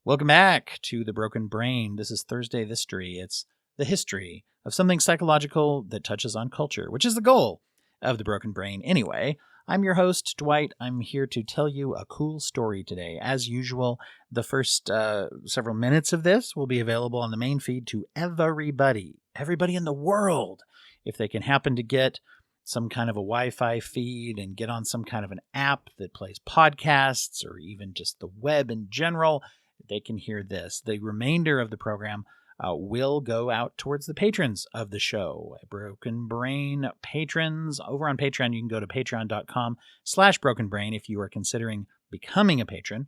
Welcome back to The Broken Brain. This is Thursday Thistory. It's the history of something psychological that touches on culture, which is the goal of The Broken Brain anyway. I'm your host, Dwight. I'm here to tell you a cool story today. As usual, the first several minutes of this will be available on the main feed to everybody in the world. If they can happen to get some kind of a Wi-Fi feed and get on some kind of an app that plays podcasts or even just the web in general, they can hear this. The remainder of the program will go out towards the patrons of the show. Broken Brain patrons. Over on Patreon, you can go to patreon.com/brokenbrain if you are considering becoming a patron.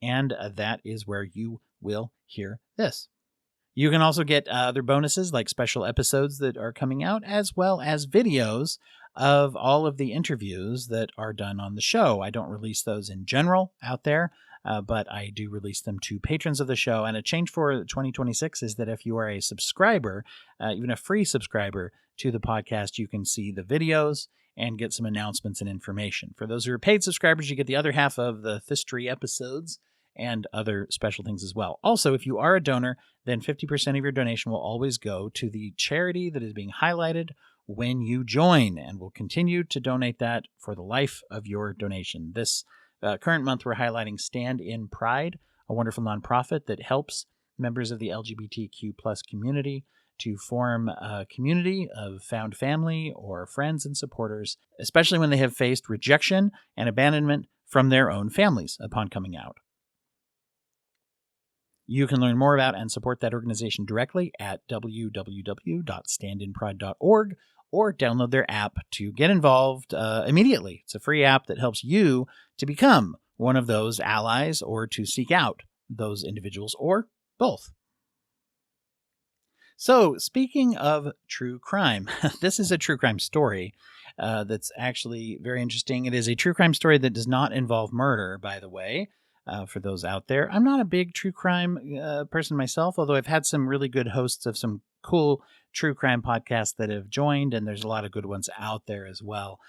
And that is where you will hear this. You can also get other bonuses like special episodes that are coming out, as well as videos of all of the interviews that are done on the show. I don't release those in general out there, but I do release them to patrons of the show. And a change for 2026 is that if you are a subscriber, even a free subscriber to the podcast, you can see the videos and get some announcements and information. For those who are paid subscribers, you get the other half of the Thistory episodes and other special things as well. Also, if you are a donor, then 50% of your donation will always go to the charity that is being highlighted when you join, and we'll continue to donate that for the life of your donation. This current month, we're highlighting Stand in Pride, a wonderful nonprofit that helps members of the LGBTQ plus community to form a community of found family or friends and supporters, especially when they have faced rejection and abandonment from their own families upon coming out. You can learn more about and support that organization directly at www.standinpride.org or download their app to get involved immediately. It's a free app that helps you to become one of those allies or to seek out those individuals or both. So, speaking of true crime, this is a true crime story that's actually very interesting. It is a true crime story that does not involve murder, by the way. For those out there, I'm not a big true crime person myself, although I've had some really good hosts of some cool true crime podcasts that have joined, and there's a lot of good ones out there as well.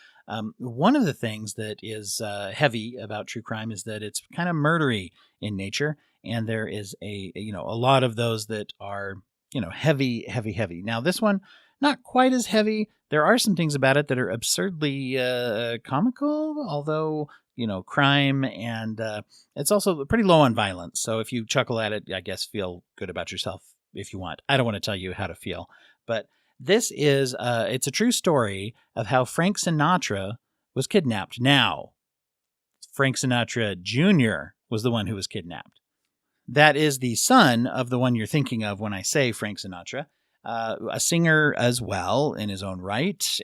One of the things that is heavy about true crime is that it's kind of murdery in nature, and there is a lot of those that are heavy. Now this one, not quite as heavy. There are some things about it that are absurdly comical, although crime, and it's also pretty low on violence. So if you chuckle at it, I guess feel good about yourself if you want. I don't want to tell you how to feel, but this is it's a true story of how Frank Sinatra was kidnapped. Now, Frank Sinatra Jr. was the one who was kidnapped. That is the son of the one you're thinking of when I say Frank Sinatra, a singer as well in his own right,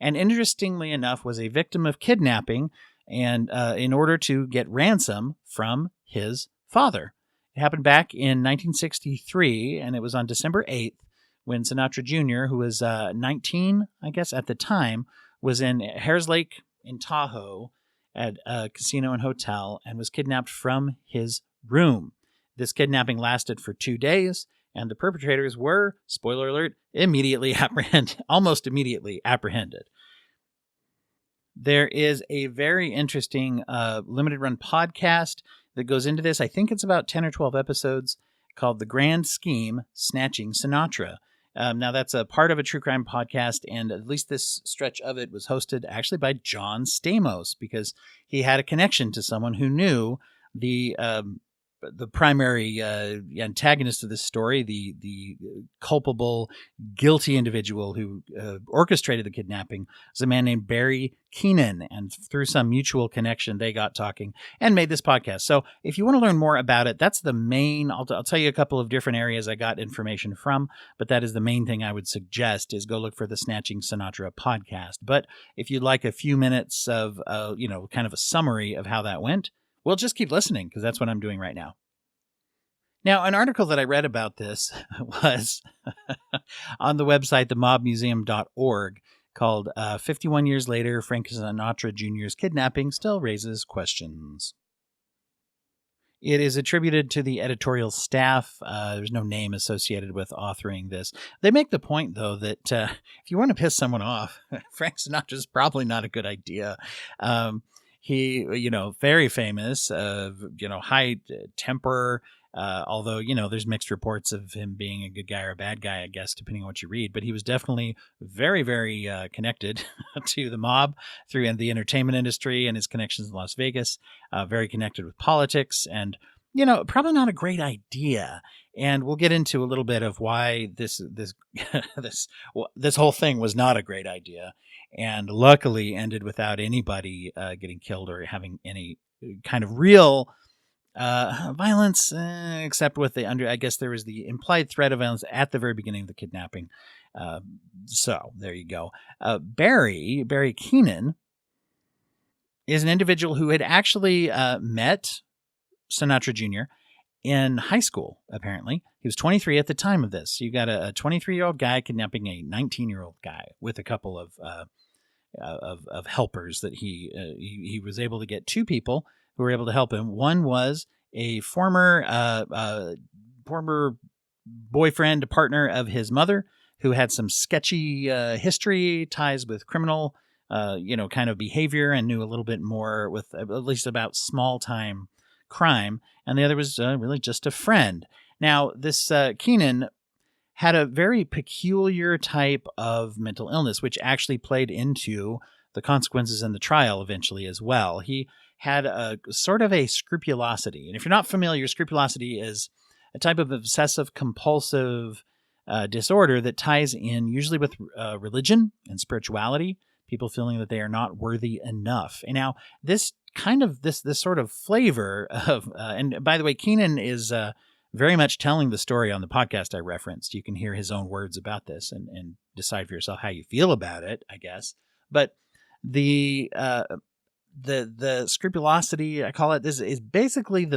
and interestingly enough was a victim of kidnapping and in order to get ransom from his father. It happened back in 1963, and it was on December 8th when Sinatra Jr., who was 19, I guess, at the time, was in Hares Lake in Tahoe at a casino and hotel and was kidnapped from his room. This kidnapping lasted for 2 days, and the perpetrators were, spoiler alert, almost immediately apprehended. There is a very interesting limited run podcast that goes into this. I think it's about 10 or 12 episodes called The Grand Scheme, Snatching Sinatra. Now, that's a part of a true crime podcast, and at least this stretch of it was hosted actually by John Stamos because he had a connection to someone who knew the primary antagonist of this story, the culpable, guilty individual who orchestrated the kidnapping, was a man named Barry Keenan. And through some mutual connection, they got talking and made this podcast. So if you want to learn more about it, that's the main, I'll tell you a couple of different areas I got information from, but that is the main thing I would suggest is go look for the Snatching Sinatra podcast. But if you'd like a few minutes of, kind of a summary of how that went, well, just keep listening because that's what I'm doing right now. Now, an article that I read about this was on the website, themobmuseum.org, called 51 Years Later, Frank Sinatra Jr.'s Kidnapping Still Raises Questions. It is attributed to the editorial staff. There's no name associated with authoring this. They make the point, though, that if you want to piss someone off, Frank Sinatra is probably not a good idea. He, very famous, high temper. Although, there's mixed reports of him being a good guy or a bad guy, I guess, depending on what you read. But he was definitely very, very connected to the mob through the entertainment industry and his connections in Las Vegas. Very connected with politics, and probably not a great idea. And we'll get into a little bit of why this this whole thing was not a great idea, and luckily ended without anybody getting killed or having any kind of real violence, except with I guess there was the implied threat of violence at the very beginning of the kidnapping. So there you go. Barry Keenan is an individual who had actually met Sinatra Jr. in high school, apparently. He was 23 at the time of this. You got a 23-year-old guy kidnapping a 19-year-old guy with a couple of helpers that he was able to get two people who were able to help him. One was a former boyfriend, partner of his mother, who had some sketchy history, ties with criminal, kind of behavior, and knew a little bit more with at least about small-time crime. And the other was really just a friend. Now, this Keenan had a very peculiar type of mental illness, which actually played into the consequences in the trial eventually as well. He had a sort of a scrupulosity. And if you're not familiar, scrupulosity is a type of obsessive compulsive disorder that ties in usually with religion and spirituality, people feeling that they are not worthy enough. And now this sort of flavor of, and by the way, Keenan is very much telling the story on the podcast I referenced. You can hear his own words about this and decide for yourself how you feel about it, I guess. But the scrupulosity, I call it, this is basically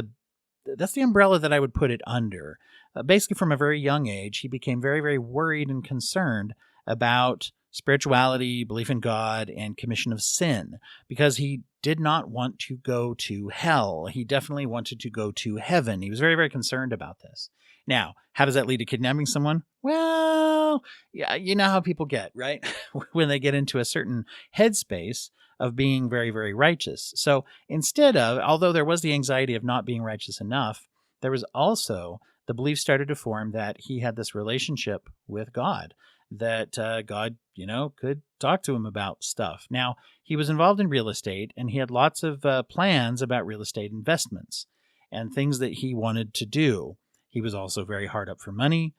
that's the umbrella that I would put it under. Basically, from a very young age, he became very, very worried and concerned about spirituality, belief in God, and commission of sin, because he did not want to go to hell. He definitely wanted to go to heaven. He was very, very concerned about this. Now, how does that lead to kidnapping someone? Well, yeah, you know how people get, right? When they get into a certain headspace of being very, very righteous. So instead of, although there was the anxiety of not being righteous enough, there was also the belief started to form that he had this relationship with God, that God, could talk to him about stuff. Now, he was involved in real estate, and he had lots of plans about real estate investments and things that he wanted to do. He was also very hard up for money.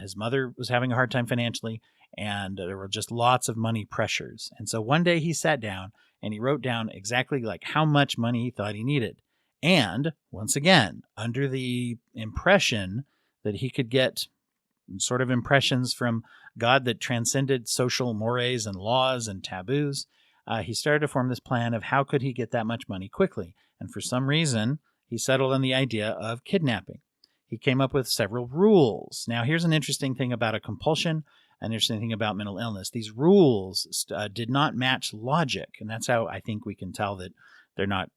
His mother was having a hard time financially, and there were just lots of money pressures. And so one day he sat down and he wrote down exactly like how much money he thought he needed. And once again, under the impression that he could get sort of impressions from God that transcended social mores and laws and taboos, he started to form this plan of how could he get that much money quickly. And for some reason, he settled on the idea of kidnapping. He came up with several rules. Now, here's an interesting thing about a compulsion, an interesting thing about mental illness. These rules did not match logic, and that's how I think we can tell that they're not,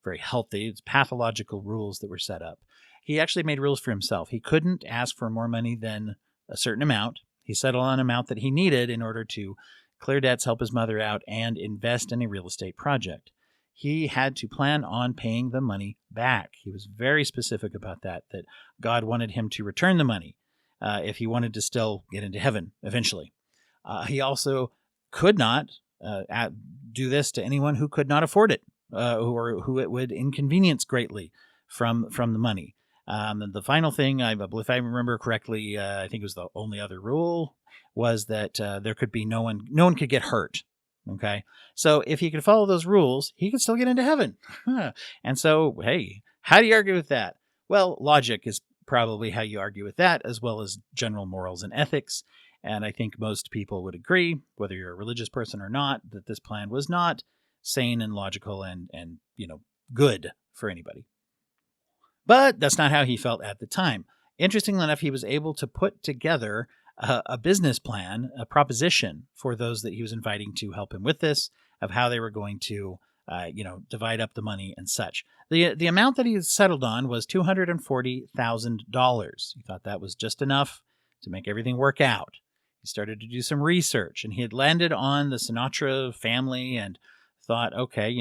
very healthy. It's pathological rules that were set up. He actually made rules for himself. He couldn't ask for more money than a certain amount. He settled on an amount that he needed in order to clear debts, help his mother out, and invest in a real estate project. He had to plan on paying the money back. He was very specific about that God wanted him to return the money if he wanted to still get into heaven eventually. He also could not do this to anyone who could not afford it or who it would inconvenience greatly from the money. And the final thing, if I remember correctly, I think it was the only other rule, was that there could be no one could get hurt. Okay, so if he could follow those rules, he could still get into heaven. And so, hey, how do you argue with that? Well, logic is probably how you argue with that, as well as general morals and ethics. And I think most people would agree, whether you're a religious person or not, that this plan was not sane and logical and good for anybody. But that's not how he felt at the time. Interestingly enough, he was able to put together a business plan, a proposition for those that he was inviting to help him with this, of how they were going to, divide up the money and such. The amount that he settled on was $240,000. He thought that was just enough to make everything work out. He started to do some research, and he had landed on the Sinatra family and thought, okay,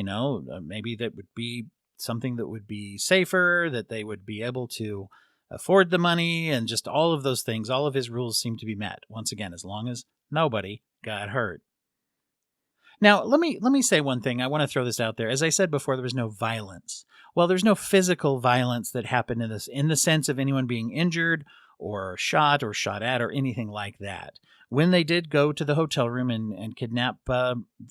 maybe that would be something that would be safer, that they would be able to afford the money, and just all of those things. All of his rules seem to be met. Once again, as long as nobody got hurt. Now, let me say one thing. I want to throw this out there. As I said before, there was no violence. Well, there's no physical violence that happened in this, in the sense of anyone being injured or shot at or anything like that. When they did go to the hotel room and kidnap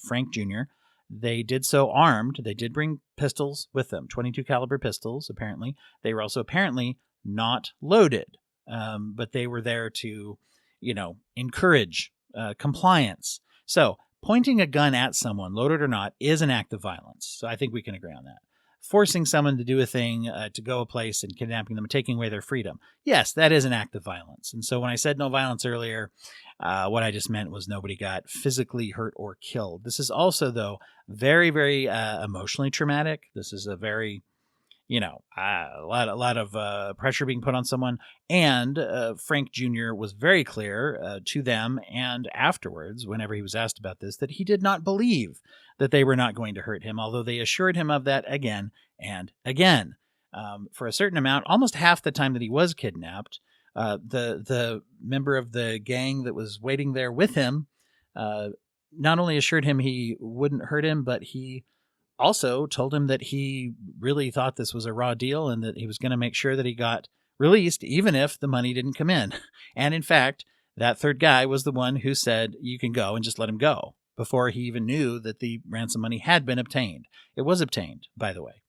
Frank Jr., they did so armed. They did bring pistols with them, 22 caliber pistols. Apparently, they were also apparently not loaded, but they were there to, encourage compliance. So pointing a gun at someone, loaded or not, is an act of violence. So I think we can agree on that. Forcing someone to do a thing, to go a place and kidnapping them and taking away their freedom, yes, that is an act of violence. And so when I said no violence earlier, what I just meant was nobody got physically hurt or killed. This is also, though, very, very emotionally traumatic. This is a very a lot of pressure being put on someone. And Frank Jr. was very clear to them and afterwards, whenever he was asked about this, that he did not believe that they were not going to hurt him, although they assured him of that again and again. For a certain amount, almost half the time that he was kidnapped, the member of the gang that was waiting there with him not only assured him he wouldn't hurt him, but he also told him that he really thought this was a raw deal and that he was going to make sure that he got released, even if the money didn't come in. And in fact, that third guy was the one who said, you can go, and just let him go, before he even knew that the ransom money had been obtained. It was obtained, by the way.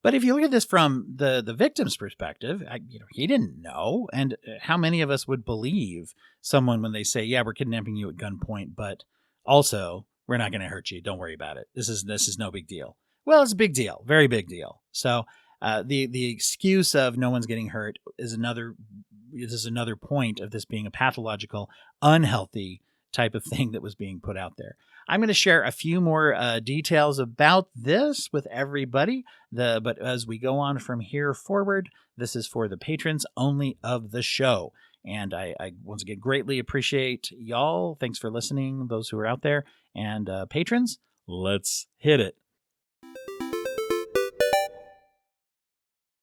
But if you look at this from the victim's perspective, he didn't know. And how many of us would believe someone when they say, yeah, we're kidnapping you at gunpoint, but also we're not going to hurt you. Don't worry about it. This is no big deal. Well, it's a big deal. Very big deal. So the excuse of no one's getting hurt is another point of this being a pathological, unhealthy type of thing that was being put out there. I'm going to share a few more details about this with everybody. But as we go on from here forward, this is for the patrons only of the show. And I once again greatly appreciate y'all. Thanks for listening, those who are out there. And patrons, let's hit it.